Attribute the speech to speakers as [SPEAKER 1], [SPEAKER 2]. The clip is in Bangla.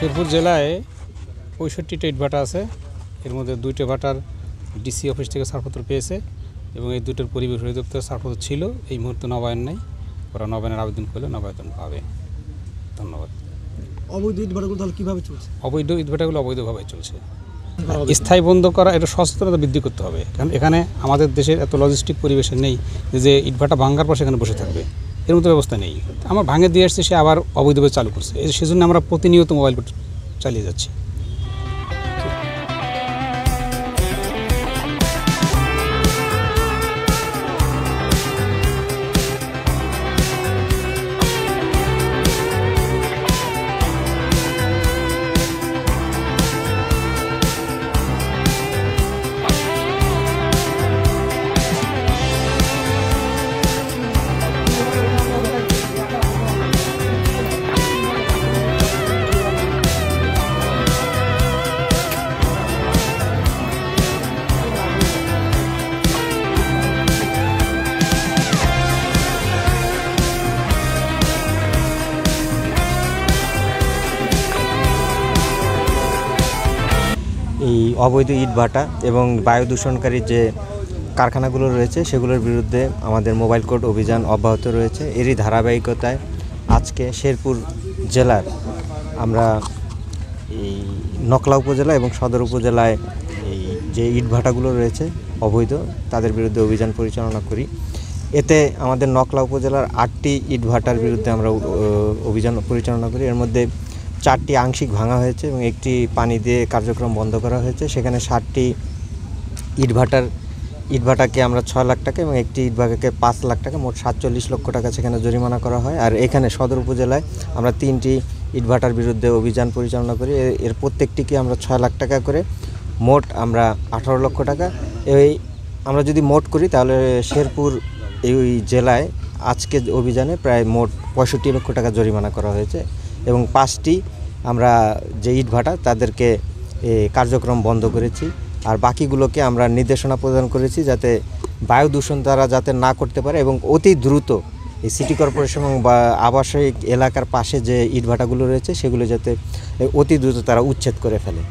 [SPEAKER 1] শেরপুর জেলায় ৬৫টা ইটভাটা আছে। এর মধ্যে 2টে ভাটার ডিসি অফিস থেকে ছাড়পত্র পেয়েছে এবং এই 2টোর পরিবেশ অধিদপ্তরের ছাড়পত্র ছিল। এই মুহূর্তে নবায়ন নেই, ওরা নবায়নের আবেদন করলে নবায়ন পাবে। ধন্যবাদ।
[SPEAKER 2] অবৈধ ইটভাটাগুলো তাহলে কীভাবে চলছে?
[SPEAKER 1] অবৈধ ইটভাটাগুলো অবৈধভাবে চলছে। স্থায়ী বন্ধ করা, এটা সচেতনতা বৃদ্ধি করতে হবে, কারণ এখানে আমাদের দেশের এত লজিস্টিক পরিবেশে নেই যে ইটভাটা ভাঙ্গার পর সেখানে বসে থাকবে, এর মতো ব্যবস্থা নেই। আমার ভাঙে দিয়ে আসছে, সে আবার অবৈধভাবে চালু করছে, সেজন্য আমরা প্রতিনিয়ত মোবাইল চালিয়ে যাচ্ছি।
[SPEAKER 3] এই অবৈধ ইটভাটা এবং বায়ু দূষণকারী যে কারখানাগুলো রয়েছে সেগুলোর বিরুদ্ধে আমাদের মোবাইল কোর্ট অভিযান অব্যাহত রয়েছে। এরই ধারাবাহিকতায় আজকে শেরপুর জেলার আমরা এই নকলা উপজেলা এবং সদর উপজেলায় এই যে ইটভাটাগুলো রয়েছে অবৈধ, তাদের বিরুদ্ধে অভিযান পরিচালনা করি। এতে আমাদের নকলা উপজেলার 8টি ইটভাটার বিরুদ্ধে আমরা অভিযান পরিচালনা করি। এর মধ্যে 4টি আংশিক ভাঙা হয়েছে এবং একটি পানি দিয়ে কার্যক্রম বন্ধ করা হয়েছে। সেখানে 7টি ইটভাটাকে আমরা 6 লাখ টাকা এবং একটি ইটভাটাকে 5 লাখ টাকা, মোট 47 লক্ষ টাকা সেখানে জরিমানা করা হয়। আর এখানে সদর উপজেলায় আমরা 3টি ইটভাটার বিরুদ্ধে অভিযান পরিচালনা করি। এর প্রত্যেকটিকে আমরা 6 লাখ টাকা করে, মোট আমরা 18 লক্ষ টাকা। এই আমরা যদি মোট করি তাহলে শেরপুর এই জেলায় আজকে অভিযানে প্রায় মোট 65 লক্ষ টাকা জরিমানা করা হয়েছে এবং 5টি আমরা যে ইটভাটা তাদেরকে কার্যক্রম বন্ধ করেছি। আর বাকিগুলোকে আমরা নির্দেশনা প্রদান করেছি যাতে বায়ু দূষণ তারা যাতে না করতে পারে এবং অতি দ্রুত এই সিটি কর্পোরেশন বা আবাসিক এলাকার পাশে যে ইটভাটাগুলো রয়েছে সেগুলো যাতে অতি দ্রুত তারা উচ্ছেদ করে ফেলে।